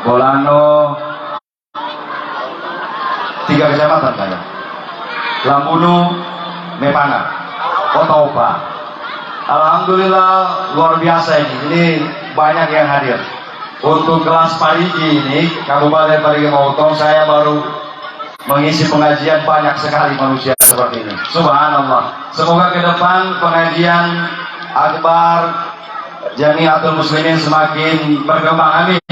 Bolano 3 kecamatan saya. Lambunu, Mepana, Kotaupa. Alhamdulillah luar biasa ini. Ini banyak yang hadir. Untuk kelas Parigi ini, Kabupaten Parigi Motong, saya baru mengisi pengajian banyak sekali manusia seperti ini. Subhanallah. Semoga ke depan pengajian akbar Jamiatul Muslimin semakin berkembang. Amin.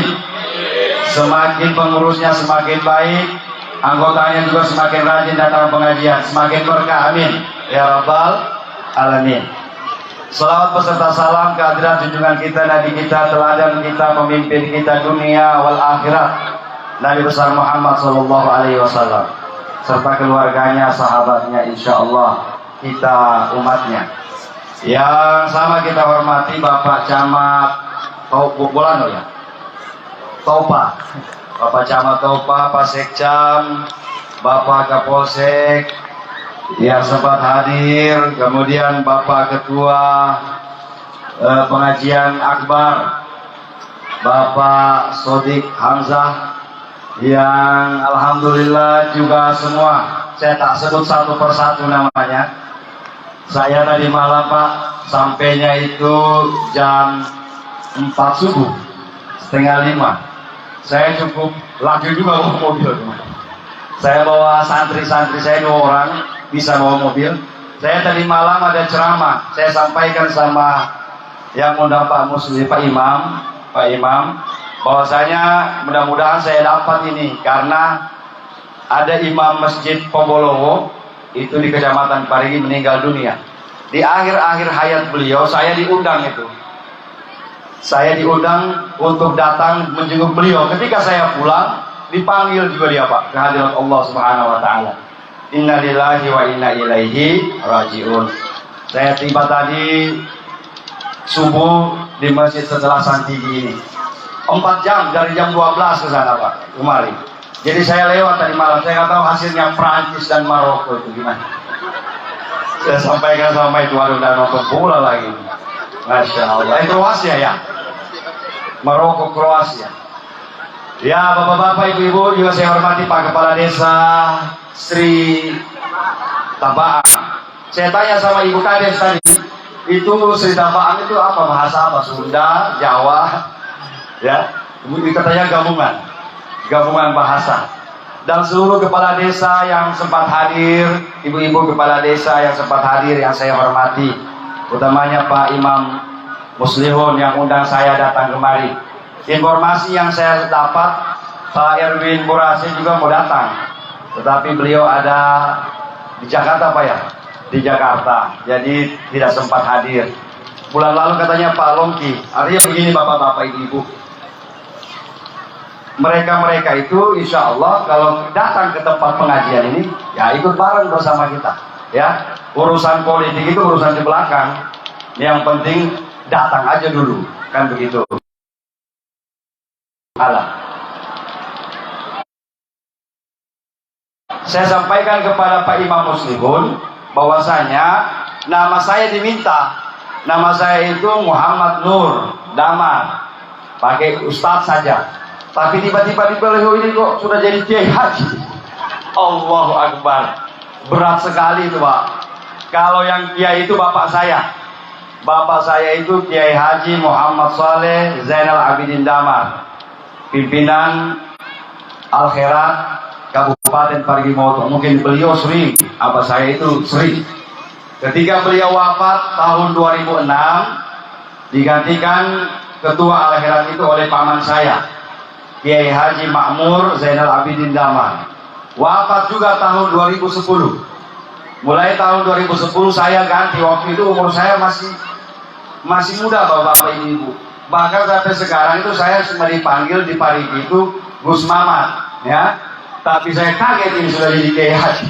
Semakin pengurusnya semakin baik, anggotanya juga semakin rajin datang pengajian, semakin berkah. Amin ya rabbal alamin. Salawat beserta salam kehadirat junjungan kita, Nabi kita, teladan kita, pemimpin kita dunia wal akhirat, Nabi besar Muhammad sallallahu alaihi wasallam, serta keluarganya, sahabatnya, insyaallah kita umatnya. Yang sama kita hormati Bapak Camat Bolano ya, Topa, Bapak Camat Topa, Pak Sekcam, Bapak Kapolsek yang sempat hadir, kemudian Bapak Ketua Pengajian Akbar, Bapak Sodik Hamzah, yang alhamdulillah juga semua, saya tak sebut satu persatu namanya. Saya tadi malam Pak, sampainya itu jam 4 subuh, setengah 5. Saya cukup lagi juga bawa mobil. Saya bawa santri-santri saya 2 orang, bisa bawa mobil. Saya tadi malam ada ceramah, saya sampaikan sama yang undang Pak Muslim, Pak Imam, bahwasanya mudah-mudahan saya dapat ini, karena ada imam masjid Pobolowo itu di Kecamatan Parigi meninggal dunia. Di akhir-akhir hayat beliau saya diundang itu. Saya diundang untuk datang menjenguk beliau. Ketika saya pulang, dipanggil juga dia Pak, kehadirat Allah Subhanahu wa taala. Inna lillahi wa inna ilaihi rajiun. Saya tiba tadi subuh di masjid setelah Santigi ini. 4 jam dari jam 12 ke sana Pak, kemarin. Jadi saya lewat tadi malam, saya nggak tahu hasilnya Prancis dan Maroko itu gimana. Saya sampaikan sama itu, waduh udah nonton bola lagi. Masya Allah. Kroasia ya, Maroko Kroasia. Ya bapak-bapak, ibu-ibu juga saya hormati Pak Kepala Desa Sri Tabaan. Saya tanya sama Ibu Kades tadi, itu Sri Tabaan itu apa, bahasa apa? Sunda, Jawa, ya? Katanya gabungan bahasa. Dan seluruh kepala desa yang sempat hadir, ibu-ibu kepala desa yang sempat hadir yang saya hormati, utamanya Pak Imam Muslihun yang undang saya datang kemari. Informasi yang saya dapat, Pak Erwin Burasi juga mau datang, tetapi beliau ada di Jakarta Pak ya, di Jakarta, jadi tidak sempat hadir. Bulan lalu katanya Pak Longki. Artinya begini bapak-bapak ibu-ibu, mereka itu insya Allah kalau datang ke tempat pengajian ini, ya ikut bareng bersama kita. Ya, urusan politik itu urusan di belakang. Yang penting datang aja dulu, kan begitu. Saya sampaikan kepada Pak Imam Muslihun bahwasanya nama saya diminta. Nama saya itu Muhammad Nur Damar, pakai Ustadz saja. Tapi tiba-tiba di beliau ini kok sudah jadi Kiai Haji. Allahu Akbar. Berat sekali itu Pak. Kalau yang Kiai itu bapak saya. Bapak saya itu Kiai Haji Muhammad Saleh Zainal Abidin Damar, pimpinan Al-Khairat Kabupaten Parigi Motong. Mungkin beliau sering, apa saya itu sering. Ketika beliau wafat tahun 2006, digantikan ketua Al-Khairat itu oleh paman saya, Kiai Haji Makmur Zainal Abidin Damar. Wafat juga tahun 2010. Mulai tahun 2010 saya ganti. Waktu itu umur saya masih muda bapak-bapak ibu. Bahkan sampai sekarang itu saya cuma dipanggil di Parigi itu Gus Mamat, ya. Tapi saya kaget ini sudah jadi Kiai Haji.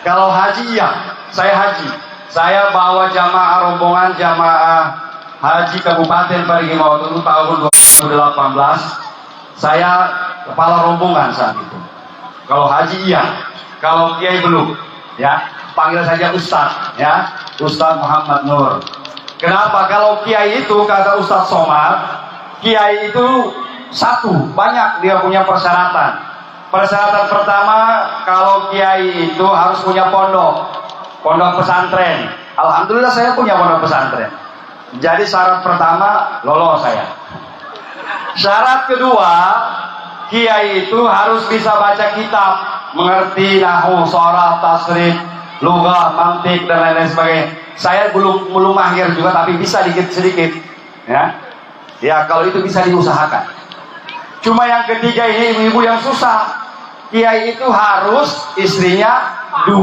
Kalau haji iya, saya haji. Saya bawa jamaah rombongan jamaah haji Kabupaten Parigi Motong itu tahun 2018. Saya kepala rombongan saat itu. Kalau haji iya, kalau kiai belum, ya panggil saja Ustadz, ya Ustadz Muhammad Nur. Kenapa? Kalau kiai itu kata Ustadz Somad, kiai itu satu, banyak dia punya persyaratan. Persyaratan pertama, kalau kiai itu harus punya pondok pesantren. Alhamdulillah saya punya pondok pesantren. Jadi syarat pertama lolos saya. Syarat kedua, kiai itu harus bisa baca kitab, mengerti nahwu, sharah, tasrif, lughah, mantik dan lain-lain sebagainya. Saya belum mahir juga, tapi bisa sedikit ya. Ya kalau itu bisa diusahakan. Cuma yang ketiga ini ibu-ibu yang susah. Kiai itu harus istrinya 2,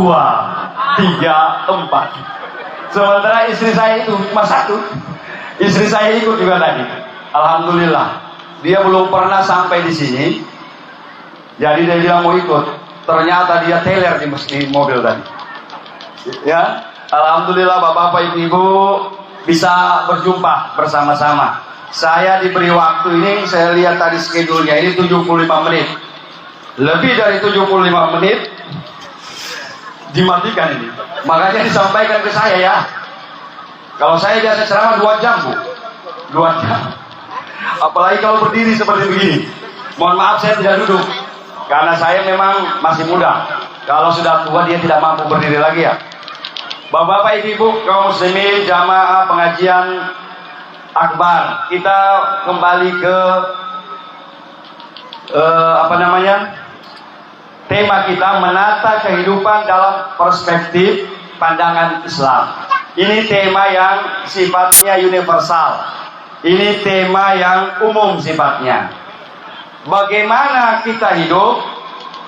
3, 4. Sementara istri saya itu cuma 1. Istri saya ikut juga tadi. Alhamdulillah. Dia belum pernah sampai di sini. Jadi dia bilang mau ikut. Ternyata dia teler di mobil tadi. Ya, alhamdulillah bapak-bapak ibu-ibu bisa berjumpa bersama-sama. Saya diberi waktu ini, saya lihat tadi schedule-nya ini 75 menit. Lebih dari 75 menit dimatikan ini. Makanya disampaikan ke saya ya. Kalau saya biasa ceramah 2 jam, Bu. 2 jam. Apalagi kalau berdiri seperti begini. Mohon maaf saya tidak duduk. Karena saya memang masih muda. Kalau sudah tua dia tidak mampu berdiri lagi ya. Bapak-bapak, ibu-ibu, kaum muslimin, jamaah pengajian akbar, kita kembali ke tema kita, menata kehidupan dalam perspektif pandangan Islam. Ini tema yang sifatnya universal. Ini tema yang umum sifatnya. Bagaimana kita hidup,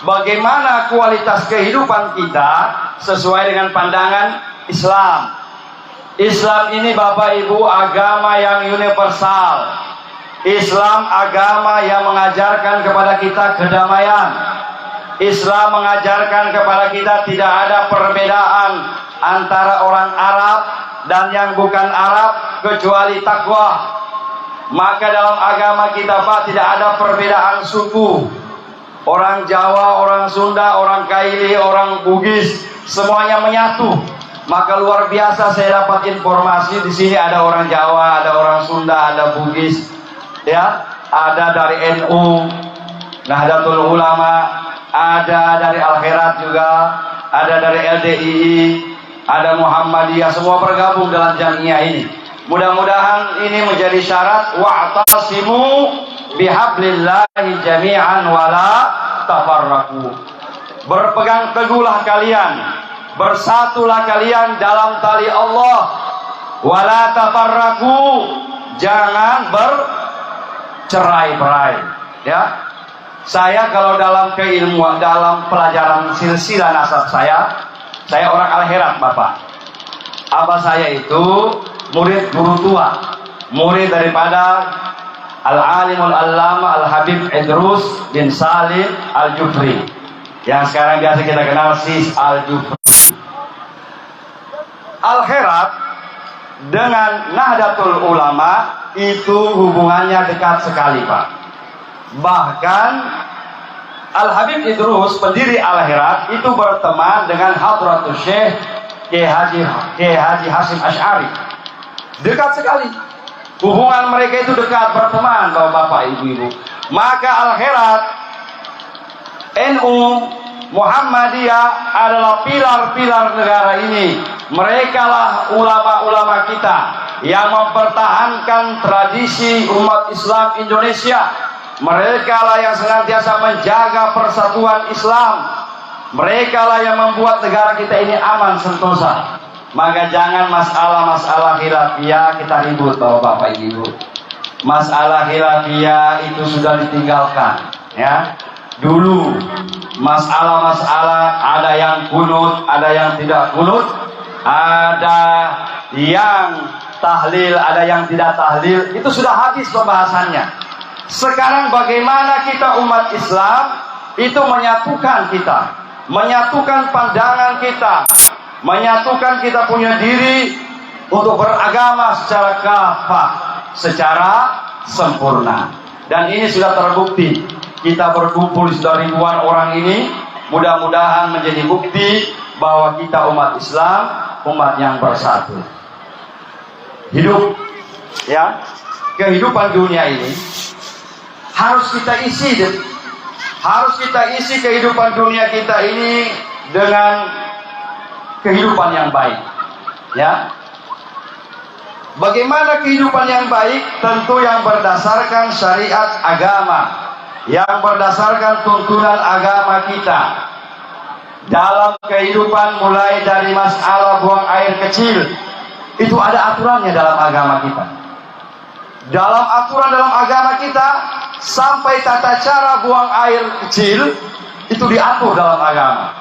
bagaimana kualitas kehidupan kita sesuai dengan pandangan Islam. Islam ini Bapak Ibu agama yang universal. Islam agama yang mengajarkan kepada kita kedamaian. Islam mengajarkan kepada kita tidak ada perbedaan antara orang Arab dan yang bukan Arab kecuali takwa. Maka dalam agama kita Pak tidak ada perbedaan suku. Orang Jawa, orang Sunda, orang Kaili, orang Bugis, semuanya menyatu. Maka luar biasa saya dapat informasi di sini ada orang Jawa, ada orang Sunda, ada Bugis, ya, ada dari NU, Nahdlatul Ulama, ada dari Al-Khairat juga, ada dari LDII, ada Muhammadiyah, semua bergabung dalam jamiah ini. Mudah-mudahan ini menjadi syarat wa'tasimu bihablillahi jami'an wala tafarraqu. Berpegang teguhlah kalian, bersatulah kalian dalam tali Allah, wala tafarraqu, jangan bercerai-berai. Ya, saya kalau dalam keilmuan, dalam pelajaran silsilah nasab saya orang Al-Herat Bapak. Abah saya itu murid guru tua, murid daripada Al-Alimul Allama Al-Habib Idrus bin Salim Al-Jufri, yang sekarang biasa kita kenal Sis Al-Jufri. Al-Herat dengan Nahdlatul Ulama itu hubungannya dekat sekali Pak. Bahkan Al-Habib Idrus, pendiri Al-Herat, itu berteman dengan Hadratul Syekh Kiai Haji Hasim Asy'ari. Dekat sekali. Hubungan mereka itu dekat, berteman Bapak Ibu-ibu. Maka Al-Herat, NU, Muhammadiyah adalah pilar-pilar negara ini. Mereka lah ulama-ulama kita yang mempertahankan tradisi umat Islam Indonesia. Mereka lah yang senantiasa menjaga persatuan Islam. Mereka lah yang membuat negara kita ini aman sentosa. Maka jangan masalah-masalah khilafiyah kita ribut Bapak Ibu. Masalah khilafiyah itu sudah ditinggalkan ya. Dulu masalah-masalah ada yang kunut, ada yang tidak kunut, ada yang tahlil, ada yang tidak tahlil, itu sudah habis pembahasannya. Sekarang bagaimana kita umat Islam itu menyatukan kita, menyatukan pandangan kita, menyatukan kita punya diri untuk beragama secara kafah, secara sempurna. Dan ini sudah terbukti. Kita berkumpul sudah ribuan orang ini, mudah-mudahan menjadi bukti bahwa kita umat Islam, umat yang bersatu. Hidup ya, kehidupan dunia ini harus kita isi kehidupan dunia kita ini dengan kehidupan yang baik. Ya. Bagaimana kehidupan yang baik? Tentu yang berdasarkan syariat agama, yang berdasarkan tuntunan agama kita. Dalam kehidupan mulai dari masalah buang air kecil, itu ada aturannya dalam agama kita. Dalam aturan dalam agama kita, sampai tata cara buang air kecil itu diatur dalam agama.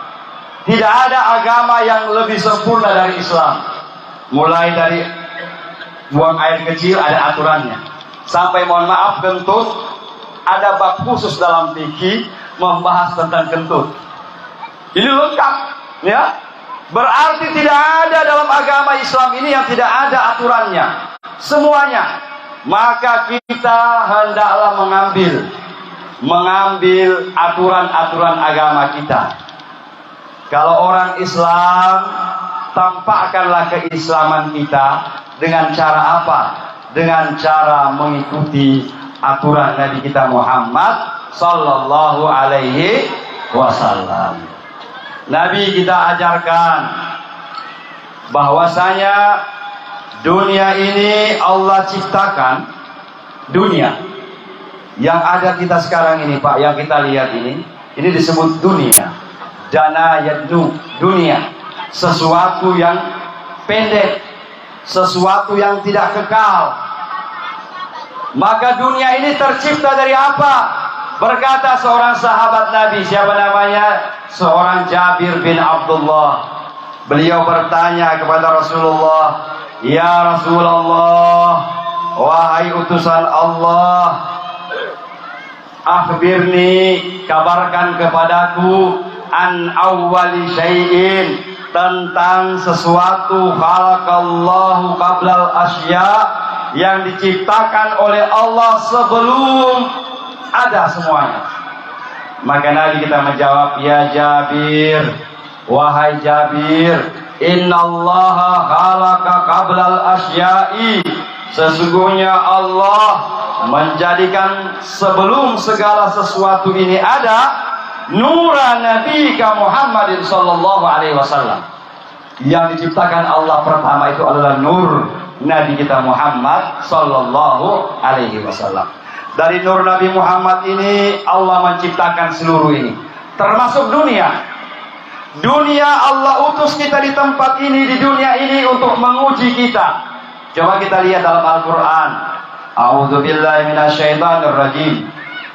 Tidak ada agama yang lebih sempurna dari Islam. Mulai dari buang air kecil ada aturannya, sampai mohon maaf kentut, ada bab khusus dalam fikih membahas tentang kentut. Ini lengkap, ya. Berarti tidak ada dalam agama Islam ini yang tidak ada aturannya, semuanya. Maka kita hendaklah mengambil aturan-aturan agama kita. Kalau orang Islam, tampakkanlah keislaman kita dengan cara apa? Dengan cara mengikuti aturan Nabi kita Muhammad sallallahu alaihi wasallam. Nabi kita ajarkan bahwasanya dunia ini Allah ciptakan, dunia yang ada kita sekarang ini, Pak, yang kita lihat ini disebut dunia. Dana yadnu, dunia, sesuatu yang pendek, sesuatu yang tidak kekal. Maka dunia ini tercipta dari apa? Berkata seorang sahabat Nabi, siapa namanya? Seorang Jabir bin Abdullah. Beliau bertanya kepada Rasulullah, "Ya Rasulullah, wahai utusan Allah, akhbirni, kabarkan kepadaku, an awwali syai'in, tentang sesuatu khalaqallahu qablal asya, yang diciptakan oleh Allah sebelum ada semuanya." Maka Nabi kita menjawab, "Ya Jabir, wahai Jabir, innallaha khalaqa qablal asya'i, sesungguhnya Allah menjadikan sebelum segala sesuatu ini ada, nura nabiyika Muhammadin sallallahu alaihi wasallam." Yang diciptakan Allah pertama itu adalah nur Nabi kita Muhammad sallallahu alaihi wasallam. Dari nur Nabi Muhammad ini Allah menciptakan seluruh ini, termasuk dunia. Dunia Allah utus kita di tempat ini, di dunia ini untuk menguji kita. Coba kita lihat dalam Al-Quran. A'udzubillahi minasyaitonirrajim.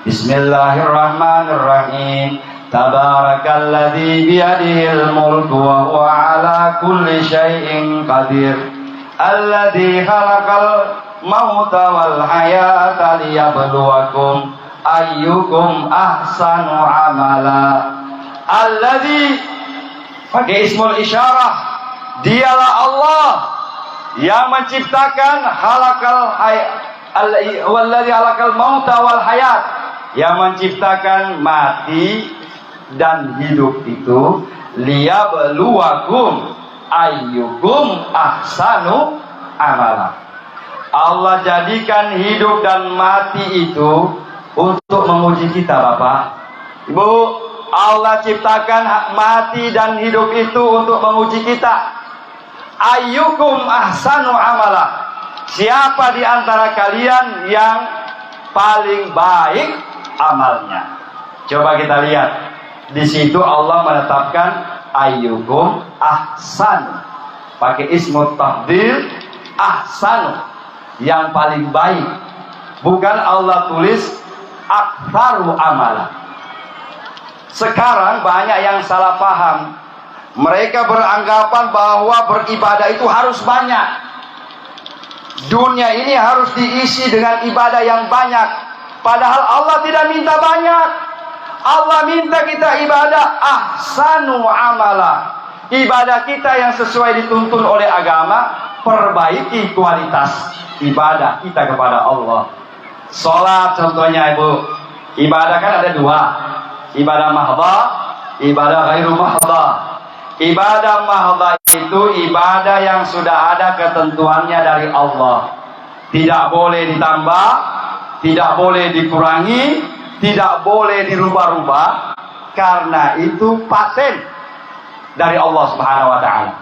Bismillahirrahmanirrahim. Tabarakalladzi biyadihil mulku wa huwa ala kulli syai'in qadir. Alladzi khalaqal mauta wal hayata liyabluwakum ayyukum ahsanu amala. Alladzi, pakai ismul isyarah, dialah Allah yang menciptakan walladzi halakal mauta wal hayat, yang menciptakan mati dan hidup itu, liyabluwakum ayyukum ahsanu amala. Allah jadikan hidup dan mati itu untuk menguji kita, Bapak, Ibu. Allah ciptakan mati dan hidup itu untuk menguji kita. Ayyukum ahsanu amala, siapa di antara kalian yang paling baik amalnya? Coba kita lihat. Di situ Allah menetapkan ayyukum ahsanu, pakai ismut tafdil, ahsanu, yang paling baik. Bukan Allah tulis aktsaru amala. Sekarang banyak yang salah paham. Mereka beranggapan bahwa beribadah itu harus banyak. Dunia ini harus diisi dengan ibadah yang banyak. Padahal Allah tidak minta banyak. Allah minta kita ibadah ahsanu amala. Ibadah kita yang sesuai dituntun oleh agama, perbaiki kualitas ibadah kita kepada Allah. Salat contohnya, Ibu. Ibadah kan ada dua. Ibadah mahdha, ibadah ghairu mahdha. Ibadah mahdha itu ibadah yang sudah ada ketentuannya dari Allah. Tidak boleh ditambah, tidak boleh dikurangi, tidak boleh dirubah-rubah, karena itu paten dari Allah Subhanahu wa taala.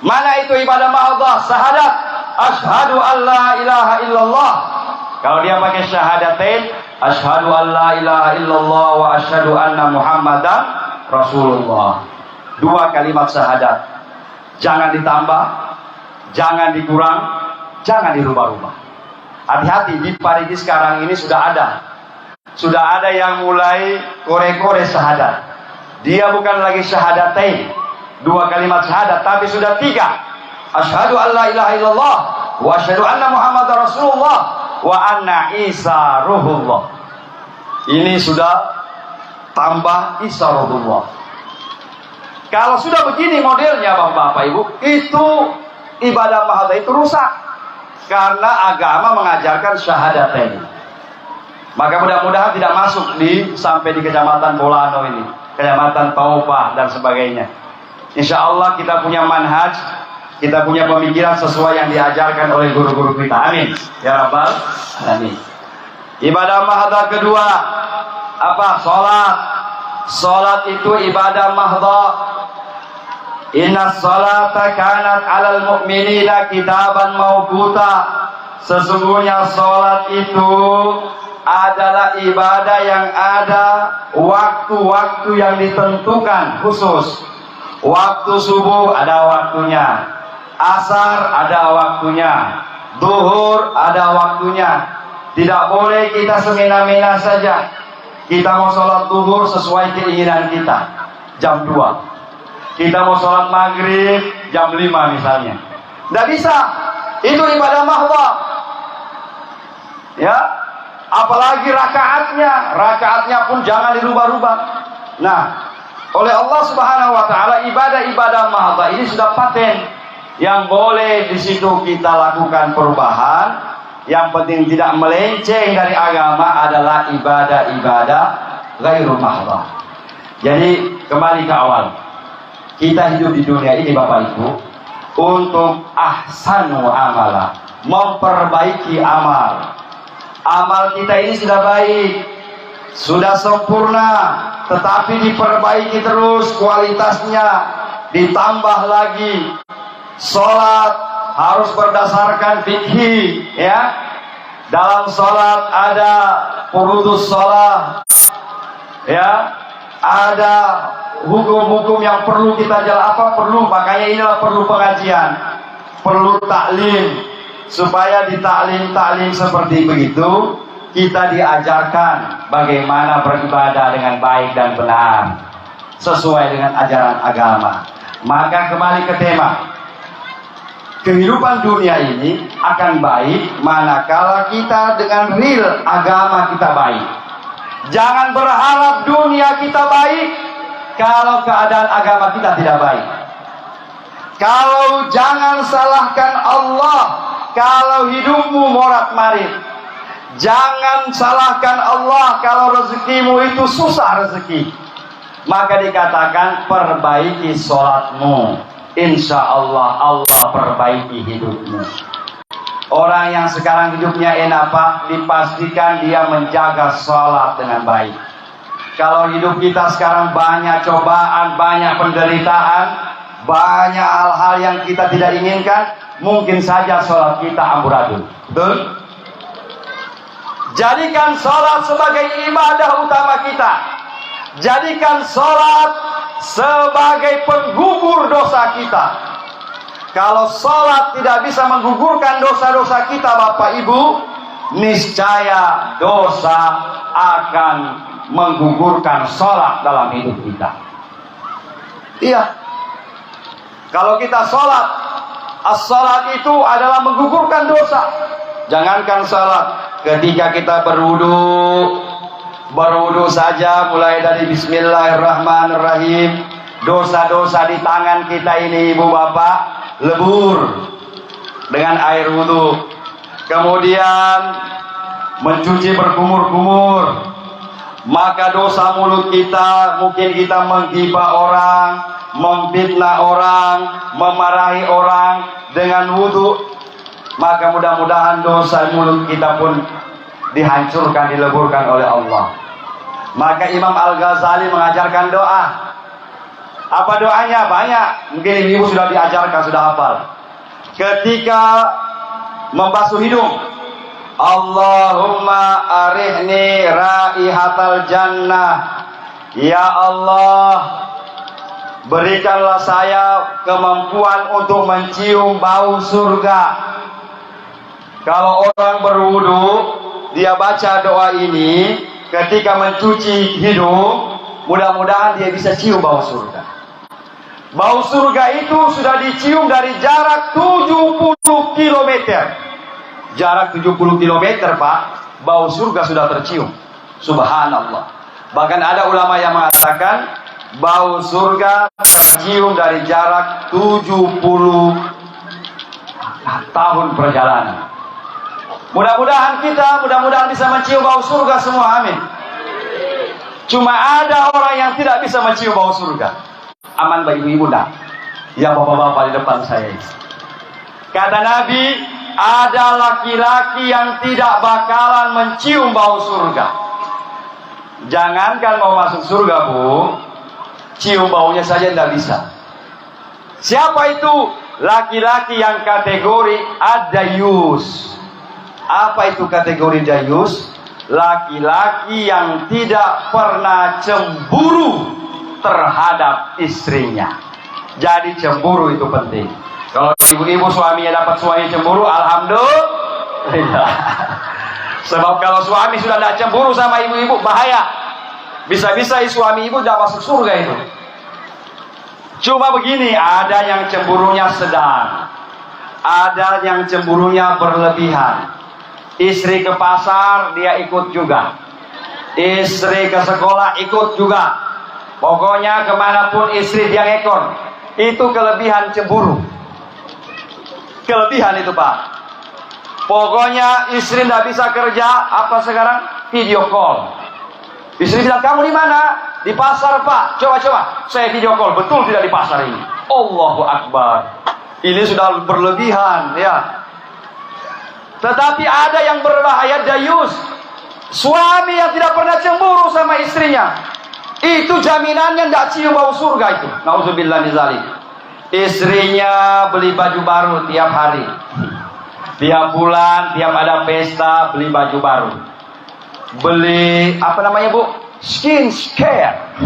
Mana itu ibadah mahdoh? Syahadat, asyhadu an la ilaha illallah. Kalau dia pakai syahadatain, asyhadu an la ilaha illallah wa asyhadu anna muhammadan rasulullah. Dua kalimat syahadat. Jangan ditambah, jangan dikurang, jangan dirubah-rubah. Hati-hati, di Parigi sekarang ini sudah ada yang mulai kore-kore syahadat. Dia bukan lagi syahadatain, dua kalimat syahadat, tapi sudah tiga. Asyhadu an la ilaha illallah wa asyhadu anna muhammadar rasulullah wa anna isa ruhullah. Ini sudah tambah isa ruhullah. Kalau sudah begini modelnya Bapak Ibu, itu ibadah mahdoh itu rusak. Karena agama mengajarkan syahadatain. Maka mudah-mudahan tidak masuk sampai di kecamatan Bolano ini, kecamatan Taupah dan sebagainya. Insya Allah kita punya manhaj, kita punya pemikiran sesuai yang diajarkan oleh guru-guru kita. Amin ya rabbal alamin. Ibadah mahdoh kedua apa? Salat. Salat itu ibadah mahdoh. Inna salata kanat alal mu'minina kitaban mawquta. Sesungguhnya salat itu adalah ibadah yang ada waktu-waktu yang ditentukan khusus. Waktu subuh ada waktunya, asar ada waktunya, duhur ada waktunya. Tidak boleh kita semena-mena saja. Kita mau sholat duhur sesuai keinginan kita, jam 2. Kita mau sholat maghrib jam 5 misalnya. Tidak bisa. Itu ibadah mahdoh. Ya, apalagi rakaatnya pun jangan dirubah-rubah. Nah, oleh Allah Subhanahu wa taala ibadah mahdoh ini sudah paten. Yang boleh di situ kita lakukan perubahan, yang penting tidak melenceng dari agama adalah ibadah-ibadah ghairul mahdoh. Jadi kembali ke awal. Kita hidup di dunia ini Bapak Ibu untuk ahsanu amala, memperbaiki amal. Amal kita ini sudah baik, sudah sempurna, tetapi diperbaiki terus kualitasnya, ditambah lagi. Salat harus berdasarkan fikih, ya. Dalam salat ada furudus shalah, ya. Ada hukum-hukum yang perlu kita jalan, makanya inilah perlu pengajian, perlu taklim, supaya di taklim seperti begitu kita diajarkan bagaimana beribadah dengan baik dan benar sesuai dengan ajaran agama. Maka kembali ke tema, kehidupan dunia ini akan baik manakala kita dengan real agama kita baik. Jangan berharap dunia kita baik kalau keadaan agama kita tidak baik. Kalau jangan salahkan Allah kalau hidupmu morat-marit. Jangan salahkan Allah kalau rezekimu itu susah rezeki. Maka dikatakan perbaiki sholatmu. Insya Allah Allah perbaiki hidupmu. Orang yang sekarang hidupnya enak Pak, dipastikan dia menjaga sholat dengan baik. Kalau hidup kita sekarang banyak cobaan, banyak penderitaan, banyak hal-hal yang kita tidak inginkan, mungkin saja sholat kita amburadul. Betul? Jadikan sholat sebagai ibadah utama kita. Jadikan sholat sebagai penggugur dosa kita. Kalau sholat tidak bisa menggugurkan dosa-dosa kita Bapak Ibu, niscaya dosa akan menggugurkan sholat dalam hidup kita. Iya. Kalau kita sholat, as-sholat itu adalah menggugurkan dosa. Jangankan sholat, ketika kita berwudu saja mulai dari bismillahirrahmanirrahim, dosa-dosa di tangan kita ini Ibu Bapak lebur dengan air wudu. Kemudian mencuci berkumur-kumur, maka dosa mulut kita, mungkin kita menggibah orang, memfitnah orang, memarahi orang dengan wudu, maka mudah-mudahan dosa mulut kita pun dihancurkan, dileburkan oleh Allah. Maka Imam Al-Ghazali mengajarkan doa. Apa doanya? Banyak. Mungkin ibu sudah diajarkan, sudah hafal. Ketika membasuh hidung, Allahumma arihni raihatal jannah. Ya Allah, berikanlah saya kemampuan untuk mencium bau surga. Kalau orang berwudu, dia baca doa ini ketika mencuci hidung, mudah-mudahan dia bisa cium bau surga. Bau surga itu sudah dicium dari jarak 70 km. Jarak 70 km, Pak, bau surga sudah tercium. Subhanallah. Bahkan ada ulama yang mengatakan bau surga tercium dari jarak 70 tahun perjalanan. Mudah-mudahan bisa mencium bau surga semua, amin. Cuma ada orang yang tidak bisa mencium bau surga. Aman bagi ibu-ibu dah, yang bapak-bapak di depan saya. Kata Nabi, ada laki-laki yang tidak bakalan mencium bau surga. Jangankan mau masuk surga, Bu, cium baunya saja tidak bisa. Siapa itu? Laki-laki yang kategori ad-dayus. Apa itu kategori dayus? Laki-laki yang tidak pernah cemburu terhadap istrinya. Jadi cemburu itu penting. Kalau ibu-ibu suaminya dapat suami cemburu, alhamdulillah. Sebab kalau suami sudah tidak cemburu sama ibu-ibu, bahaya. Bisa-bisa suami ibu tidak masuk surga itu. Cuma begini, ada yang cemburunya sedang, ada yang cemburunya berlebihan. Istri ke pasar, dia ikut juga. Istri ke sekolah, ikut juga. Pokoknya kemanapun istri dia ngekor. Itu kelebihan cemburu. Kelebihan itu, Pak. Pokoknya istri tidak bisa kerja, apa sekarang? Video call. Istri bilang, kamu di mana? Di pasar, Pak. Coba, saya video call. Betul tidak di pasar ini? Allahu Akbar. Ini sudah berlebihan, ya. Tetapi ada yang berbahaya, dayus. Suami yang tidak pernah cemburu sama istrinya. Itu jaminannya tidak cium bau surga itu. Nauzubillah min dzalik. Istrinya beli baju baru tiap hari. Tiap bulan, tiap ada pesta, beli baju baru. Beli, apa namanya, Bu? Skincare.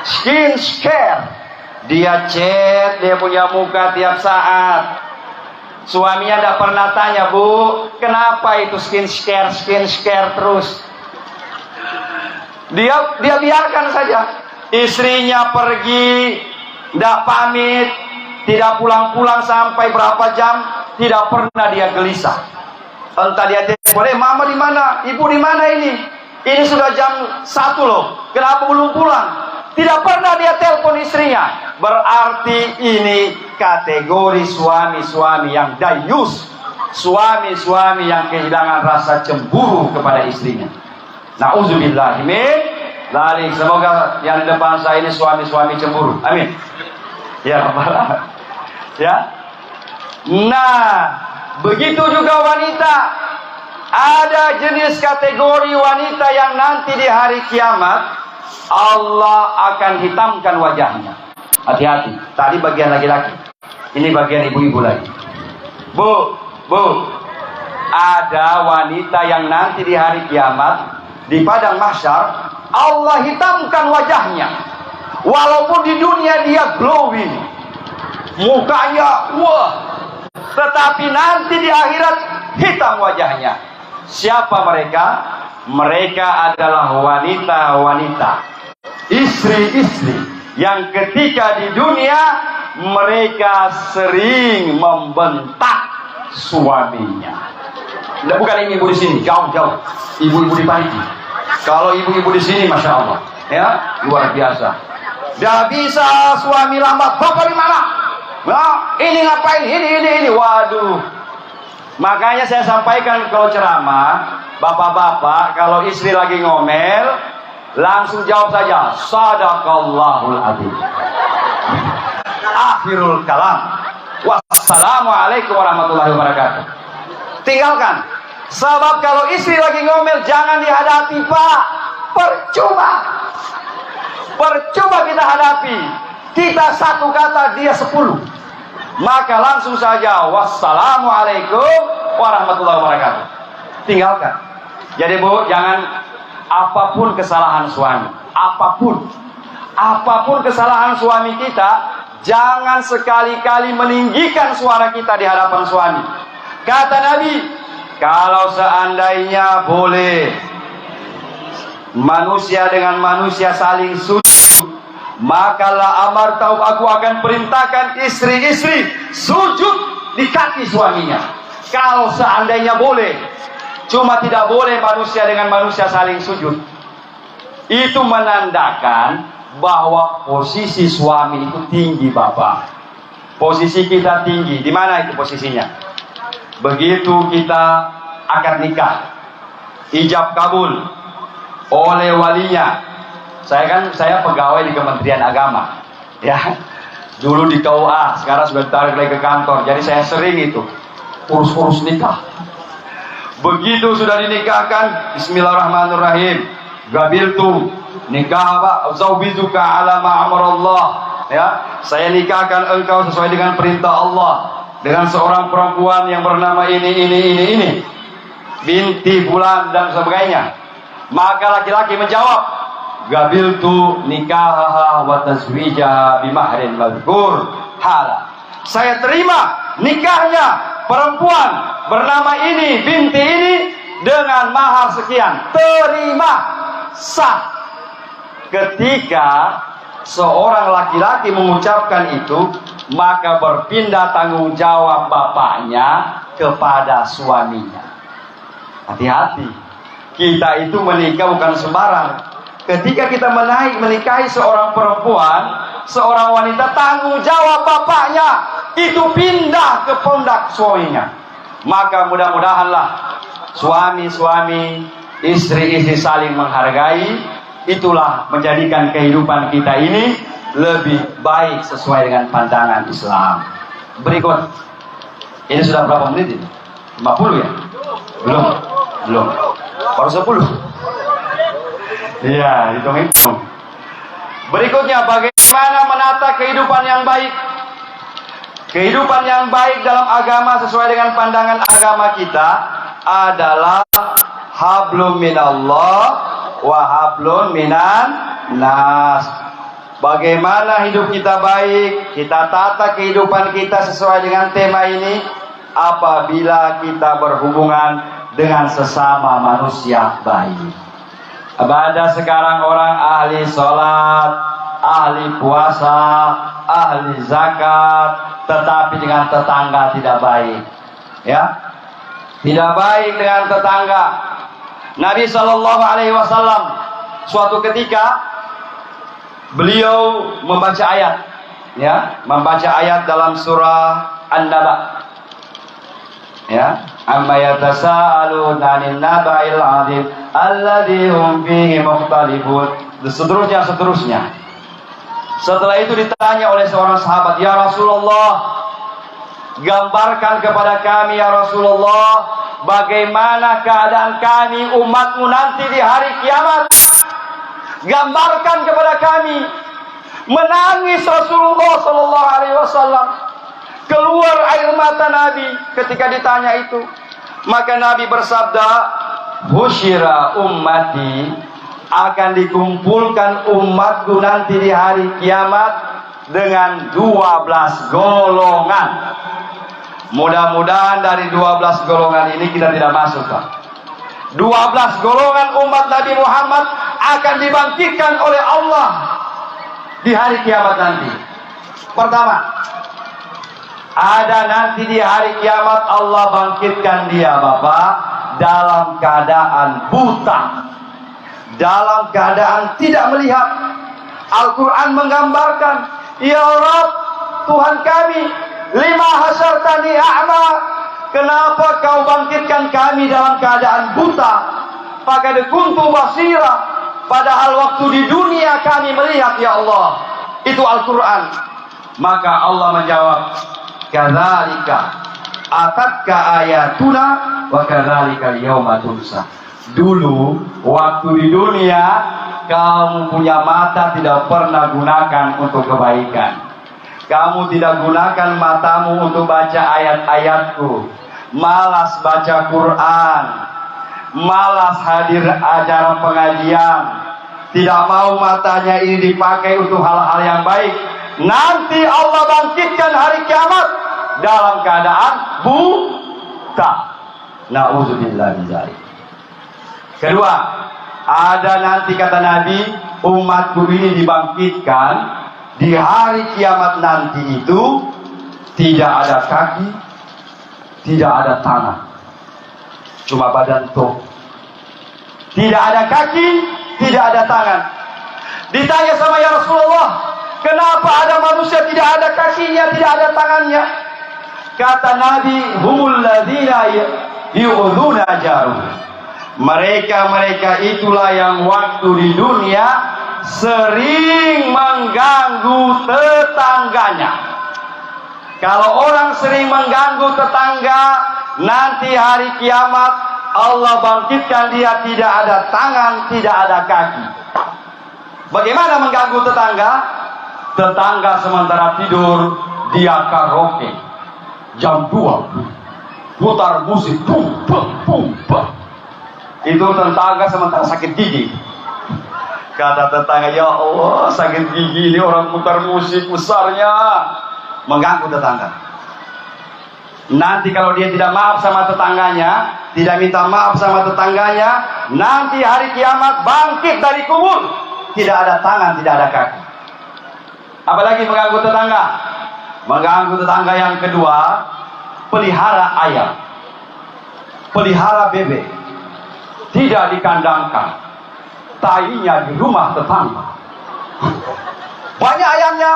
Skincare. Dia chat, dia punya muka tiap saat. Suaminya tidak pernah tanya, Bu, kenapa itu skincare terus? Dia biarkan saja. Istrinya pergi, tidak pamit, tidak pulang-pulang sampai berapa jam, tidak pernah dia gelisah. Entah dia telepon, mama di mana? Ibu di mana ini? Ini sudah jam 1 loh. Kenapa belum pulang? Tidak pernah dia telepon istrinya. Berarti ini kategori suami-suami yang dayus. Suami-suami yang kehilangan rasa cemburu kepada istrinya. Nauzubillah min dzalik. Semoga yang di depan saya ini suami-suami cemburu. Amin. Ya Rabbal alamin. Ya. Nah, begitu juga wanita. Ada jenis kategori wanita yang nanti di hari kiamat Allah akan hitamkan wajahnya. Hati-hati. Tadi bagian laki-laki. Ini bagian ibu-ibu lagi. Bu. Ada wanita yang nanti di hari kiamat di padang mahsyar Allah hitamkan wajahnya. Walaupun di dunia dia glowing, mukanya wah, tetapi nanti di akhirat hitam wajahnya. Siapa mereka? Mereka adalah wanita-wanita, istri-istri yang ketika di dunia mereka sering membentak suaminya. Bukan ibu-ibu di sini, jauh-jauh. Ibu-ibu di Parigi. Kalau ibu-ibu di sini, masya Allah, ya luar biasa. Gak bisa suami lambat, bapak di mana? Nah, ini ngapain? Ini. Waduh. Makanya saya sampaikan kalau ceramah, bapak-bapak kalau istri lagi ngomel, langsung jawab saja, sadaqallahul adzim. Akhirul kalam. Wassalamualaikum warahmatullahi wabarakatuh. Tinggalkan. Sebab kalau istri lagi ngomel, jangan dihadapi, Pak. Percuma. Percuma kita hadapi. Kita satu kata, dia 10. Maka langsung saja, wassalamualaikum warahmatullahi wabarakatuh. Tinggalkan. Jadi Bu, jangan apapun kesalahan suami, apapun kesalahan suami kita, jangan sekali-kali meninggikan suara kita di hadapan suami. Kata Nabi, kalau seandainya boleh manusia dengan manusia saling sujud, maka la amar tahu, aku akan perintahkan istri-istri sujud di kaki suaminya. Kalau seandainya boleh, cuma tidak boleh manusia dengan manusia saling sujud. Itu menandakan bahwa posisi suami itu tinggi, Bapak. Posisi kita tinggi. Di mana itu posisinya? Begitu kita akad nikah, ijab kabul oleh walinya. Saya pegawai di Kementerian Agama, ya. Dulu di KUA, sekarang sudah ditarik lagi ke kantor. Jadi saya sering itu urus-urus nikah. Begitu sudah dinikahkan, bismillahirrahmanirrahim, gabiltu nikah apa? Zaubizuka ala ma'amarallah, ya. Saya nikahkan engkau sesuai dengan perintah Allah dengan seorang perempuan yang bernama ini, binti bulan dan sebagainya. Maka laki-laki menjawab, gabiltu nikahaha wa tazwijaha bimahrin madhkur hala. Saya terima nikahnya perempuan bernama ini, binti ini, dengan mahar sekian. Terima, sah. Ketika seorang laki-laki mengucapkan itu, maka berpindah tanggung jawab bapaknya kepada suaminya. Hati-hati, kita itu menikah bukan sembarang. Ketika kita menikahi seorang perempuan, seorang wanita, tanggung jawab bapaknya itu pindah ke pundak suaminya. Maka mudah-mudahanlah suami-suami, istri-istri saling menghargai. Itulah menjadikan kehidupan kita ini lebih baik sesuai dengan pandangan Islam. Berikut, ini sudah berapa menit ini? 50 ya? Belum. Baru 10. Iya, hitung-hitung. Berikutnya, bagaimana menata kehidupan yang baik? Kehidupan yang baik dalam agama sesuai dengan pandangan agama kita adalah hablum minallah wa hablun minan nas. Bagaimana hidup kita baik? Kita tata kehidupan kita sesuai dengan tema ini apabila kita berhubungan dengan sesama manusia baik. Ada sekarang orang ahli sholat, ahli puasa, ahli zakat, tetapi dengan tetangga tidak baik, ya, tidak baik dengan tetangga. Nabi SAW suatu ketika beliau membaca ayat, ya, membaca ayat dalam surah An-Naba, ya, amma yatasaaluna 'anil naba'il 'adzim alladzi hum fihi mukhtalifun, seterusnya. Setelah itu ditanya oleh seorang sahabat, ya Rasulullah, gambarkan kepada kami ya Rasulullah, bagaimana keadaan kami umatmu nanti di hari kiamat. Gambarkan kepada kami. Menangis Rasulullah sallallahu alaihi wasallam. Keluar air mata Nabi ketika ditanya itu. Maka Nabi bersabda, "Husyira ummati," akan dikumpulkan umatku nanti di hari kiamat dengan 12 golongan. Mudah-mudahan dari 12 golongan ini kita tidak masuk, Pak. 12 golongan umat Nabi Muhammad akan dibangkitkan oleh Allah di hari kiamat nanti. Pertama, ada nanti di hari kiamat Allah bangkitkan dia, Bapak, dalam keadaan buta, dalam keadaan tidak melihat. Al-Quran menggambarkan, ya Rabb, Tuhan kami, lima hasyartani a'ma, kenapa kau bangkitkan kami dalam keadaan buta? Faqad kuntu basira, padahal waktu di dunia kami melihat, ya Allah. Itu Al-Quran. Maka Allah menjawab, kadzalika atatka ayatuna wa kadzalikal yauma tunsa. Dulu waktu di dunia kamu punya mata tidak pernah gunakan untuk kebaikan. Kamu tidak gunakan matamu untuk baca ayat-ayatku. Malas baca Quran, malas hadir acara pengajian, tidak mau matanya ini dipakai untuk hal-hal yang baik. Nanti Allah bangkitkan hari kiamat dalam keadaan buta. Na'udzubillah min dzalik. Kedua, ada nanti kata Nabi, umatku ini dibangkitkan di hari kiamat nanti itu tidak ada kaki, tidak ada tangan, cuma badan tok. Tidak ada kaki, tidak ada tangan. Ditanya sama ya Rasulullah, kenapa ada manusia tidak ada kakinya, tidak ada tangannya? Kata Nabi, humul ladzina yu'dzuna jaruh. Mereka itulah yang waktu di dunia sering mengganggu tetangganya. Kalau orang sering mengganggu tetangga, nanti hari kiamat Allah bangkitkan dia tidak ada tangan, tidak ada kaki. Bagaimana mengganggu tetangga? Tetangga sementara tidur, dia karaoke jam 2, putar musik, pum pum pum pum. Itu tetangga sementara sakit gigi. Kata tetangga, ya Allah, sakit gigi ini orang putar musik besarnya, mengganggu tetangga. Nanti kalau dia tidak maaf sama tetangganya, tidak minta maaf sama tetangganya, nanti hari kiamat bangkit dari kubur, tidak ada tangan, tidak ada kaki. Apalagi mengganggu tetangga? Mengganggu tetangga yang kedua, pelihara ayam, pelihara bebek, tidak dikandangkan, tainya di rumah tetangga. Banyak ayamnya,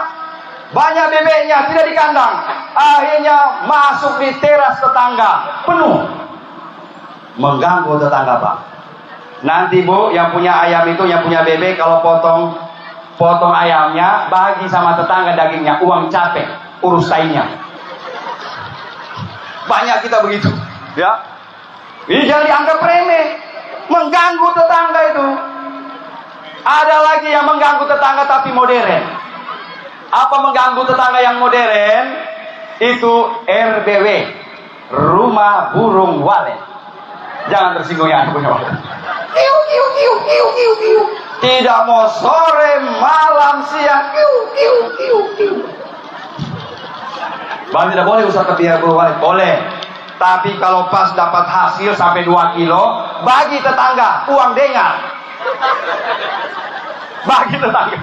banyak bebeknya, tidak dikandang, akhirnya masuk di teras tetangga, penuh. Mengganggu tetangga, Pak. Nanti Bu, yang punya ayam itu, yang punya bebek, kalau potong ayamnya, bagi sama tetangga dagingnya, uang capek, urus tainya. Banyak kita begitu, ya. Ini jangan dianggap remeh. Mengganggu tetangga itu. Ada lagi yang mengganggu tetangga tapi modern. Apa mengganggu tetangga yang modern? Itu RBW, rumah burung walet. Jangan tersinggung ya, punya walet. Tidak mau sore, malam, siang. Bang, tidak boleh Ustaz kebiar burung walet. Boleh. Tapi kalau pas dapat hasil sampai 2 kilo, bagi tetangga, uang dengar. Bagi tetangga.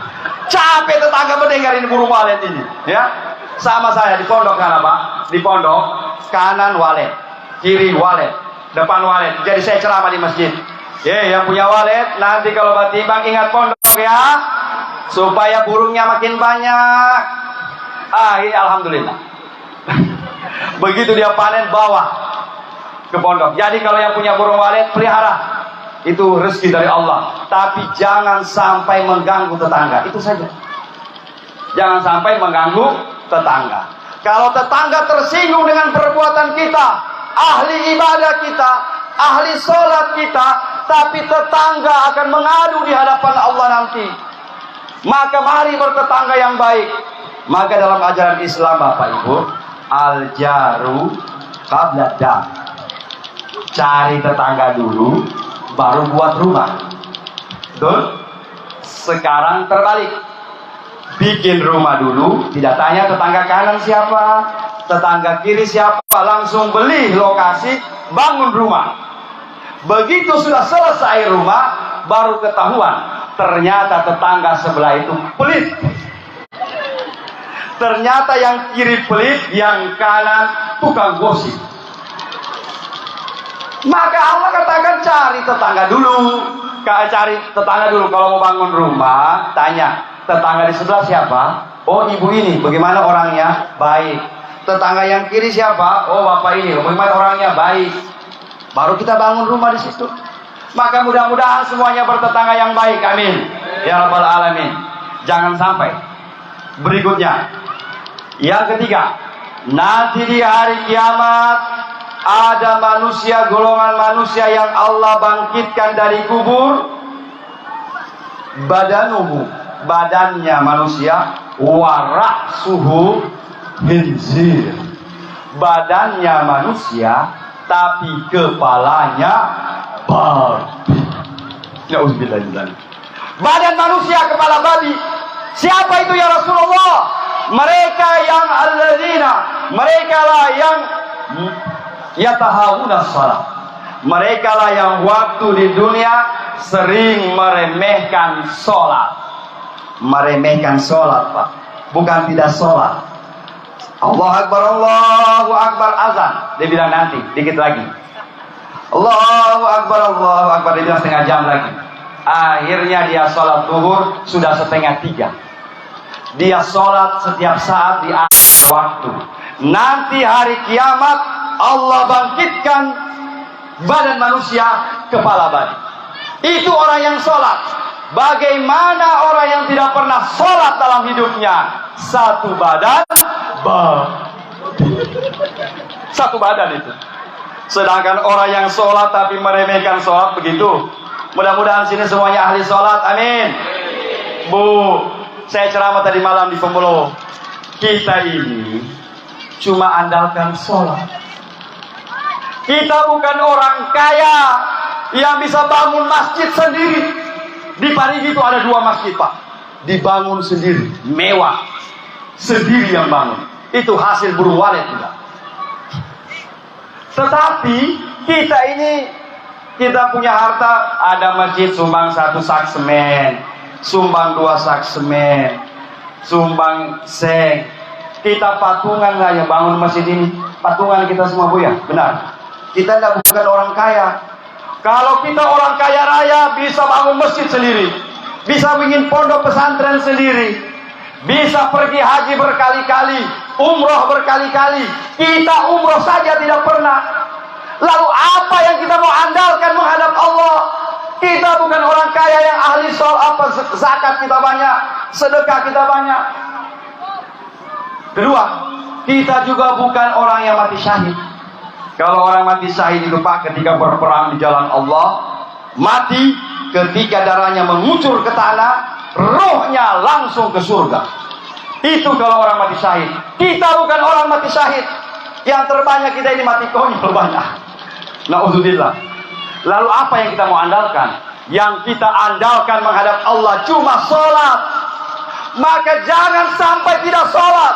Capek tetangga mendengar ini burung walet ini. Ya, sama saya di pondok kan Pak? Di pondok, kanan walet, kiri walet, depan walet. Jadi saya ceramah di masjid. Yang punya walet, nanti kalau batimbang ingat pondok ya, supaya burungnya makin banyak. Ini alhamdulillah. Begitu dia panen, bawa ke pondok. Jadi kalau yang punya burung walet, pelihara. Itu rezeki dari Allah. Tapi jangan sampai mengganggu tetangga. Itu saja. Jangan sampai mengganggu tetangga. Kalau tetangga tersinggung dengan perbuatan kita, ahli ibadah kita, ahli sholat kita, tapi tetangga akan mengadu di hadapan Allah nanti, maka mari bertetangga yang baik. Maka dalam ajaran Islam Bapak Ibu, al-jaru qabla dar. Cari tetangga dulu, baru buat rumah. Betul? Sekarang terbalik. Bikin rumah dulu, tidak tanya tetangga kanan siapa, tetangga kiri siapa, langsung beli lokasi, bangun rumah. Begitu sudah selesai rumah, baru ketahuan ternyata tetangga sebelah itu pelit. Ternyata yang kiri pelit, yang kanan tukang gosip. Maka Allah katakan cari tetangga dulu. Cari tetangga dulu. Kalau mau bangun rumah, tanya tetangga di sebelah siapa? Oh, ibu ini. Bagaimana orangnya? Baik. Tetangga yang kiri siapa? Oh, bapak ini. Bagaimana orangnya? Baik. Baru kita bangun rumah di situ. Maka mudah-mudahan semuanya bertetangga yang baik. Amin. Ya Rabbal Alamin. Jangan sampai. Berikutnya, yang ketiga, nanti di hari kiamat ada manusia, golongan manusia yang Allah bangkitkan dari kubur, badanuhu, badannya manusia, warak suhu khinzir, badannya manusia tapi kepalanya babi. Nauzubillah. Badan manusia kepala babi. Siapa itu ya Rasulullah? Mereka yang alladzina, mereka lah yang yatahawuna shalah. Mereka lah yang waktu di dunia sering meremehkan sholat. Meremehkan sholat, Pak. Bukan tidak sholat. Allahu Akbar azan. Dia bilang nanti, dikit lagi. Allahu Akbar. Dia bilang setengah jam lagi. Akhirnya dia sholat zuhur sudah 2:30. Dia sholat setiap saat di akhir waktu. Nanti hari kiamat Allah bangkitkan badan manusia kepala babi. Itu orang yang sholat. Bagaimana orang yang tidak pernah sholat dalam hidupnya? Satu badan babi. Satu badan itu. Sedangkan orang yang sholat tapi meremehkan sholat, begitu. Mudah-mudahan sini semuanya ahli sholat, amin. Bu, saya ceramah tadi malam di Pemuluh. Kita ini cuma andalkan sholat. Kita bukan orang kaya yang bisa bangun masjid sendiri. Di Parigi itu ada 2 masjid, Pak. Dibangun sendiri, mewah. Sendiri yang bangun. Itu hasil buruh walet juga. Tetapi kita ini, kita punya harta, ada masjid sumbang 1 sak semen, sumbang 2 sak semen, sumbang seng. Kita patungan nggak yang bangun masjid ini? Patungan kita semua, Bu, ya? Benar. Kita tidak bukan orang kaya. Kalau kita orang kaya raya bisa bangun masjid sendiri, bisa bikin pondok pesantren sendiri, bisa pergi haji berkali-kali, umroh berkali-kali. Kita umroh saja tidak pernah. Lalu apa yang kita mau andalkan menghadap Allah? Kita bukan orang kaya yang ahli sholat, zakat kita banyak, sedekah kita banyak. Kedua, kita juga bukan orang yang mati syahid. Kalau orang mati syahid itu, Pak, ketika berperang di jalan Allah, mati ketika darahnya mengucur ke tanah, rohnya langsung ke surga. Itu kalau orang mati syahid. Kita bukan orang mati syahid. Yang terbanyak kita ini mati konyol banyak. Na'udzubillah. Lalu apa yang kita mau andalkan? Yang kita andalkan menghadap Allah cuma sholat. Maka jangan sampai tidak sholat.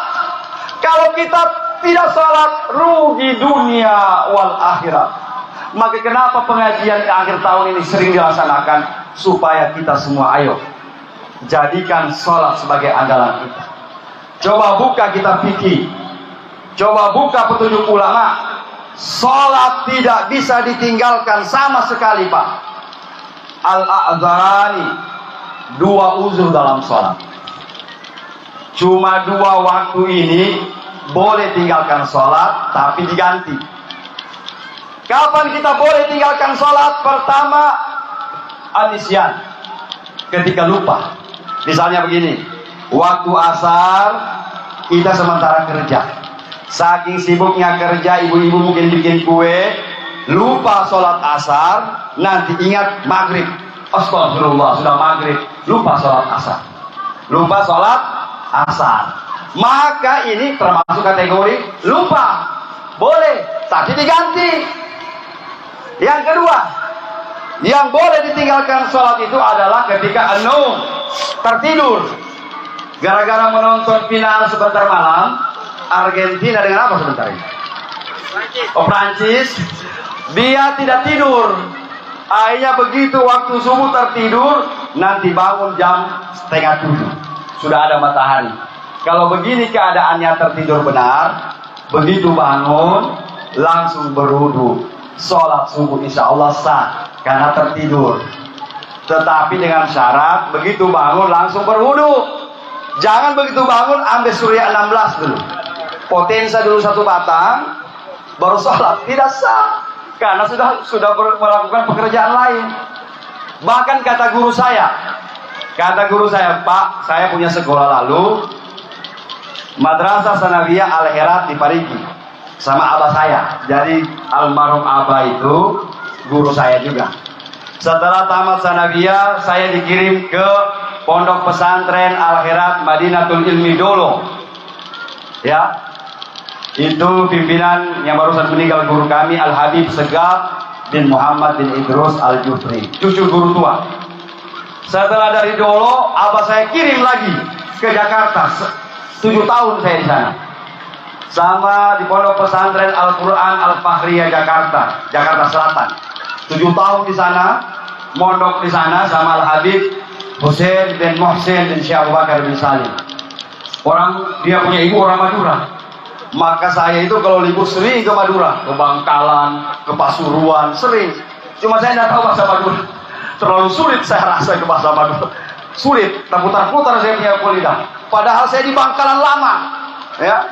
Kalau kita tidak sholat, rugi dunia wal akhirat. Maka kenapa pengajian di akhir tahun ini sering dilaksanakan? Supaya kita semua ayo jadikan sholat sebagai andalan kita. Coba buka kita fikih, coba buka petunjuk ulama. Sholat tidak bisa ditinggalkan sama sekali, Pak. Al-a'dzarani, 2 uzur dalam sholat. Cuma 2 waktu ini boleh tinggalkan sholat, tapi diganti. Kapan kita boleh tinggalkan sholat? Pertama, anisyan, ketika lupa. Misalnya begini, waktu asar kita sementara kerja, saking sibuknya kerja, ibu-ibu mungkin bikin kue, lupa sholat asar, nanti ingat maghrib, astagfirullah, sudah maghrib, lupa sholat asar, lupa sholat asar. Maka ini termasuk kategori lupa, boleh, tapi diganti. Yang kedua, yang boleh ditinggalkan sholat itu adalah ketika an-naum, tertidur. Gara-gara menonton final sebentar malam, Argentina dengan apa sebentar ini? Oh, Prancis. Dia tidak tidur. Akhirnya begitu waktu subuh tertidur, nanti bangun jam 6:30. Sudah ada matahari. Kalau begini keadaannya tertidur benar, begitu bangun langsung berwudu, sholat subuh insya Allah sah karena tertidur. Tetapi dengan syarat begitu bangun langsung berwudu. Jangan begitu bangun ambil surya 16 dulu, potensa dulu 1 batang, baru sholat. Tidak sah karena sudah melakukan pekerjaan lain. Bahkan kata guru saya, Pak, saya punya sekolah lalu, Madrasah Sanawiyah Al-Herat di Parigi. sama abah saya. Jadi almarhum abah itu guru saya juga. Setelah tamat sanawiyah, saya dikirim ke Pondok Pesantren Al-Khairat Madinatul Ilmi Dolo. Ya, itu pimpinan yang barusan meninggal guru kami Al-Habib Segaf bin Muhammad bin Idrus Al-Jufri, cucu guru tua. Setelah dari Dolo, abah saya kirim lagi ke Jakarta. 7 tahun saya di sana. Sama di Pondok Pesantren Al-Quran Al-Fahriyah Jakarta, Jakarta Selatan. 7 tahun di sana, mondok di sana sama Al-Habib Husain bin Muhsin bin Syekh Abu Bakar bin Salim. Dia punya ibu orang Madura. Maka saya itu kalau libur sering ke Madura, ke Bangkalan, ke Pasuruan, sering. Cuma saya tidak tahu bahasa Madura. Terlalu sulit saya rasa ke bahasa Madura. Sulit, terputar-putar saya punya lidah. Padahal saya di Bangkalan lama, ya.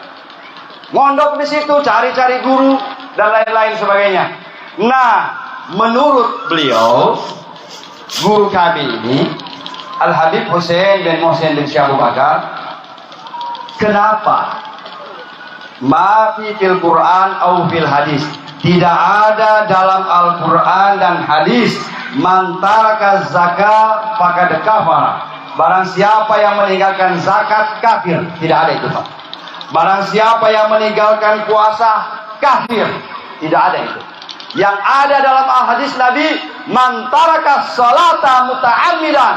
Mondok di situ, cari-cari guru dan lain-lain sebagainya. Nah, menurut beliau, guru kami ini, Al-Habib Husain bin Muhsin bin Syekh Abu Bakar, kenapa ma fi fil Quran au fil hadis, tidak ada dalam Al-Quran dan hadis man taraka zakat faqad kafara, barang siapa yang meninggalkan zakat kafir. Tidak ada itu, Pak. Barang siapa yang meninggalkan puasa kafir. Tidak ada itu. Yang ada dalam hadis Nabi, man taraka salata muta'ammidan,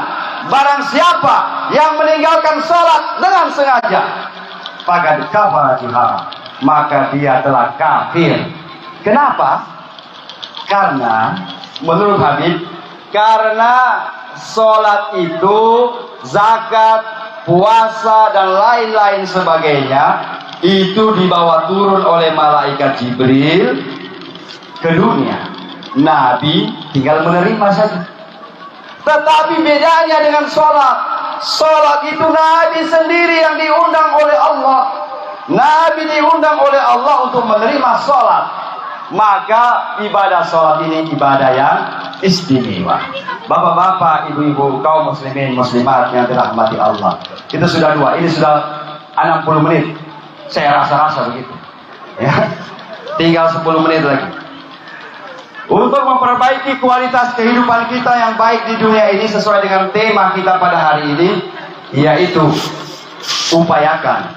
barang siapa yang meninggalkan salat dengan sengaja, faqad kafara biha, maka dia telah kafir. Kenapa? Karena menurut Habib, karena salat itu, zakat, puasa dan lain-lain sebagainya itu dibawa turun oleh malaikat Jibril ke dunia. Nabi tinggal menerima saja. Tetapi bedanya dengan sholat, sholat itu Nabi sendiri yang diundang oleh Allah. Nabi diundang oleh Allah untuk menerima sholat. Maka ibadah sholat ini ibadah yang istimewa. Bapak-bapak, ibu-ibu, kaum muslimin, muslimat yang dirahmati Allah, itu sudah 2, ini sudah 60 menit. Saya rasa-rasa begitu, ya. Tinggal 10 menit lagi untuk memperbaiki kualitas kehidupan kita yang baik di dunia ini sesuai dengan tema kita pada hari ini, yaitu upayakan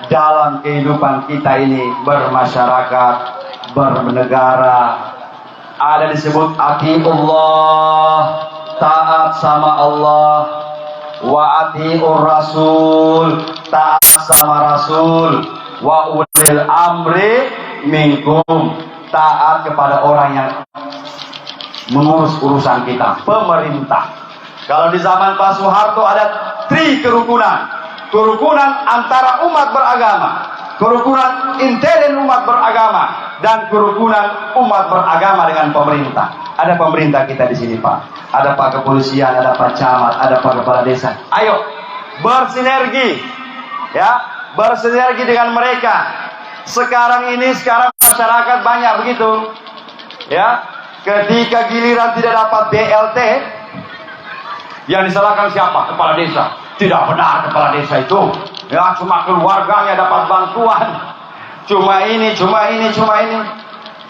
dalam kehidupan kita ini bermasyarakat, bernegara. Ada disebut atiullah, taat sama Allah, wa atiur rasul, taat sama rasul, wa ulil amri minkum, taat kepada orang yang mengurus urusan kita, pemerintah. Kalau di zaman Pak Soeharto ada 3 kerukunan. Kerukunan antara umat beragama, kerukunan intern umat beragama, dan kerukunan umat beragama dengan pemerintah. Ada pemerintah kita di sini, Pak. Ada Pak Kepolisian, ada Pak Camat, ada Pak Kepala Desa. Ayo bersinergi, ya, bersinergi dengan mereka. Sekarang masyarakat banyak begitu, ya. Ketika giliran tidak dapat BLT, yang disalahkan siapa? Kepala desa. Tidak benar kepala desa itu, ya, cuma keluarganya dapat bantuan, cuma ini.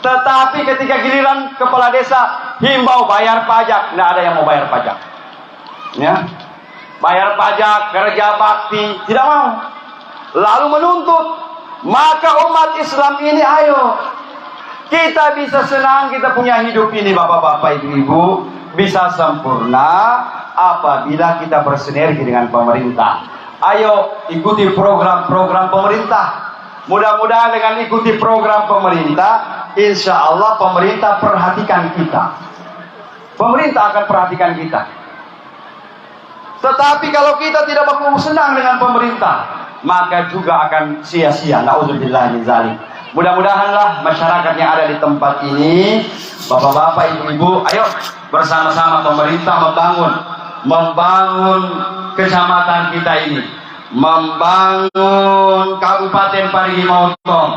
Tetapi ketika giliran kepala desa himbau bayar pajak, tidak ada yang mau bayar pajak, ya. Bayar pajak, kerja bakti, tidak mau. Lalu menuntut. Maka umat Islam ini, ayo, kita bisa senang, kita punya hidup ini, bapak-bapak, ibu-ibu, bisa sempurna apabila kita bersinergi dengan pemerintah. Ayo ikuti program-program pemerintah. Mudah-mudahan dengan ikuti program pemerintah, insya Allah pemerintah perhatikan kita. Pemerintah akan perhatikan kita. Tetapi kalau kita tidak mau senang dengan pemerintah, maka juga akan sia-sia. Nauzubillah min dzalik. Mudah-mudahanlah masyarakat yang ada di tempat ini, bapak-bapak, ibu-ibu, ayo bersama-sama pemerintah membangun kecamatan kita ini, membangun Kabupaten Parigi Motong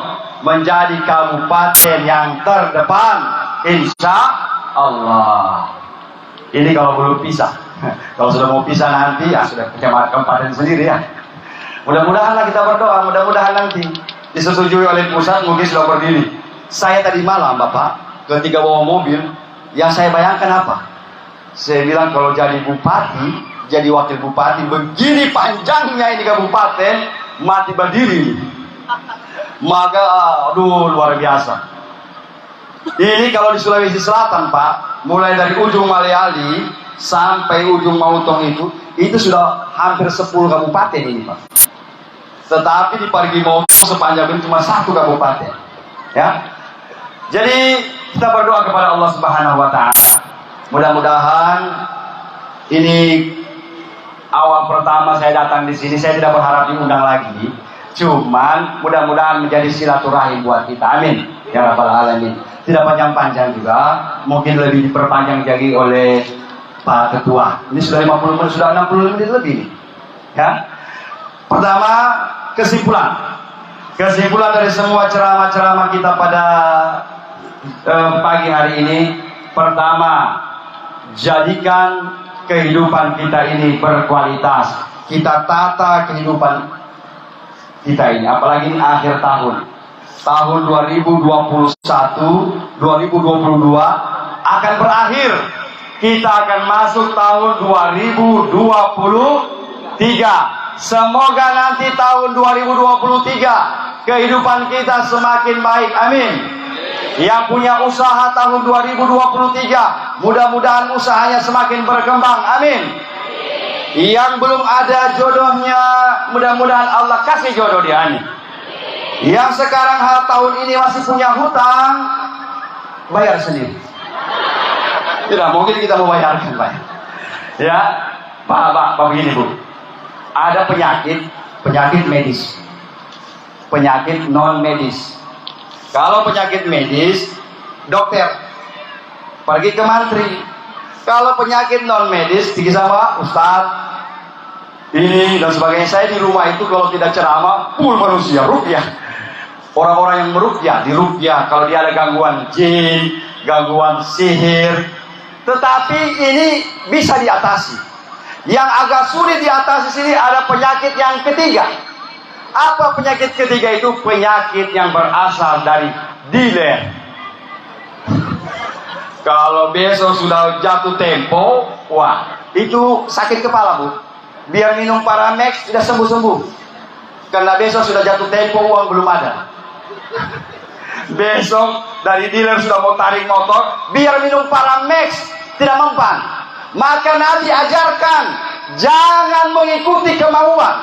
menjadi kabupaten yang terdepan, insya Allah. Ini kalau belum pisah. Kalau sudah mau pisah nanti, ya sudah kecamatan kabupaten sendiri, ya. Mudah-mudahanlah kita berdoa, mudah-mudahan nanti disetujui oleh pusat, mungkin sudah berdiri. Saya tadi malam Bapak, ketika bawa mobil, yang saya bayangkan apa? Saya bilang kalau jadi bupati, jadi wakil bupati, begini panjangnya ini kabupaten, mati berdiri. Maka, aduh luar biasa. Ini kalau di Sulawesi Selatan Pak, mulai dari ujung Maleali sampai ujung Mautong itu sudah hampir 10 kabupaten ini Pak. Tetapi di Parigi Motong sepanjang ini cuma 1 kabupaten. Ya. Jadi kita berdoa kepada Allah Subhanahu wa taala. Mudah-mudahan ini awal pertama saya datang di sini, saya tidak berharap diundang lagi. Cuman mudah-mudahan menjadi silaturahim buat kita. Amin. Ya rabbal alamin. Tidak panjang-panjang juga, mungkin lebih diperpanjang lagi oleh Pak Ketua. Ini sudah 50 menit, sudah 60 menit lebih nih. Ya. Pertama, kesimpulan dari semua ceramah-ceramah kita pada pagi hari ini. Pertama, jadikan kehidupan kita ini berkualitas. Kita tata kehidupan kita ini, apalagi ini akhir tahun. Tahun 2021, 2022 akan berakhir. Kita akan masuk tahun 2023. Semoga nanti tahun 2023 kehidupan kita semakin baik. Amin. Yang punya usaha tahun 2023, mudah-mudahan usahanya semakin berkembang. Amin. Yang belum ada jodohnya, mudah-mudahan Allah kasih jodoh dia. Amin. Yang sekarang tahun ini masih punya hutang, bayar sendiri. Tidak mungkin kita membayarkan Pak. Ya, Pak begini Bu. Ada penyakit medis, penyakit non medis. Kalau penyakit medis, dokter pergi ke mantri. Kalau penyakit non medis, pergi sama ustadz ini dan sebagainya. Saya di rumah itu kalau tidak ceramah, full manusia rukyah. Orang-orang yang merukyah, dirukyah kalau dia ada gangguan jin, gangguan sihir. Tetapi ini bisa diatasi. Yang agak sulit diatasi sini ada penyakit yang ketiga. Apa penyakit ketiga itu? Penyakit yang berasal dari dealer. Kalau besok sudah jatuh tempo, wah, itu sakit kepala Bu. Biar minum Paramex sudah sembuh-sembuh. Karena besok sudah jatuh tempo, uang belum ada. Besok dari dealer sudah mau tarik motor, biar minum Paramex tidak mempan. Maka Nabi ajarkan, jangan mengikuti kemauan,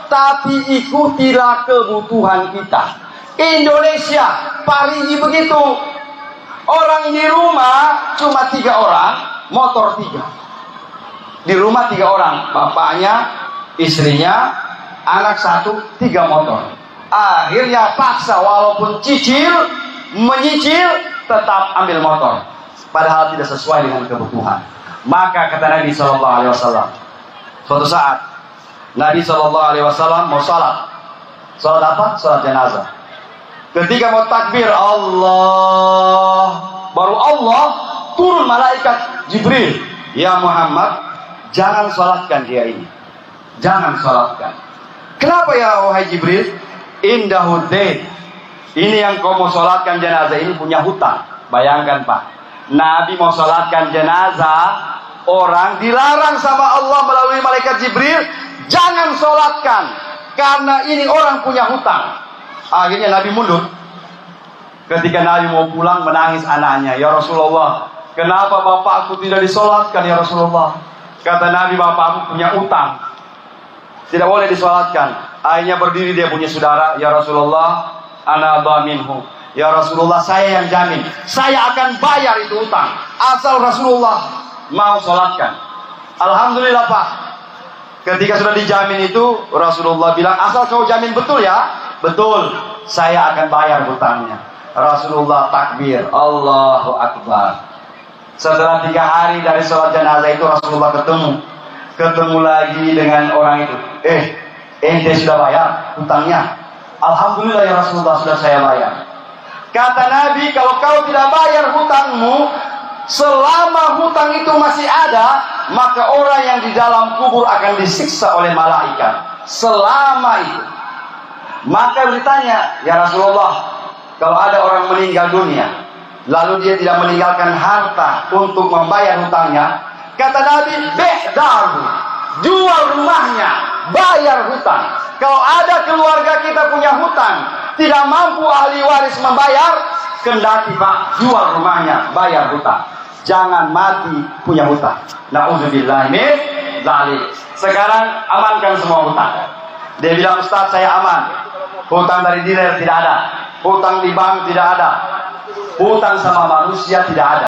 tapi ikutilah kebutuhan kita. Indonesia, Parigi begitu. Orang di rumah cuma 3 orang, motor 3. Di rumah 3 orang, bapaknya, istrinya, anak 1, 3 motor. Akhirnya paksa walaupun menyicil, tetap ambil motor. Padahal tidak sesuai dengan kebutuhan. Maka kata Nabi SAW, suatu saat Nabi SAW mau salat. Salat apa? Salat jenazah. Ketika mau takbir Allah, baru Allah turun malaikat Jibril. Ya Muhammad, jangan salatkan dia ini. Jangan salatkan. Kenapa ya wahai Jibril? Indahuddin. Ini yang kau mau salatkan jenazah ini punya hutang. Bayangkan Pak, Nabi mau salatkan jenazah, orang dilarang sama Allah melalui malaikat Jibril, jangan salatkan karena ini orang punya hutang. Akhirnya Nabi mundur. Ketika Nabi mau pulang, menangis anaknya, ya Rasulullah, kenapa bapakku tidak disolatkan ya Rasulullah? Kata Nabi, bapakmu punya utang, tidak boleh disolatkan. Akhirnya berdiri dia punya saudara, ya Rasulullah, ana dhaminhu. Ya Rasulullah, saya yang jamin, saya akan bayar itu utang asal Rasulullah mau solatkan. Alhamdulillah Pak, ketika sudah dijamin itu, Rasulullah bilang, asal kau jamin betul ya? Betul, saya akan bayar hutangnya. Rasulullah takbir, Allahu Akbar. Setelah 3 hari dari sholat jenazah itu, Rasulullah ketemu lagi dengan orang itu. Ente sudah bayar hutangnya? Alhamdulillah ya Rasulullah, sudah saya bayar. Kata Nabi, kalau kau tidak bayar hutangmu, selama hutang itu masih ada, maka orang yang di dalam kubur akan disiksa oleh malaikat selama itu. Maka ditanya, ya Rasulullah, kalau ada orang meninggal dunia, lalu dia tidak meninggalkan harta untuk membayar hutangnya, kata Nabi, bi'dahu, jual rumahnya, bayar hutang. Kalau ada keluarga kita punya hutang, tidak mampu ahli waris membayar, kendati Pak, jual rumahnya, bayar hutang. Jangan mati punya hutang. Na'udzubillah min dzalik. Sekarang amankan semua hutang. Dia bilang, Ustaz, saya aman. Hutang dari dealer tidak ada. Hutang di bank tidak ada. Hutang sama manusia tidak ada.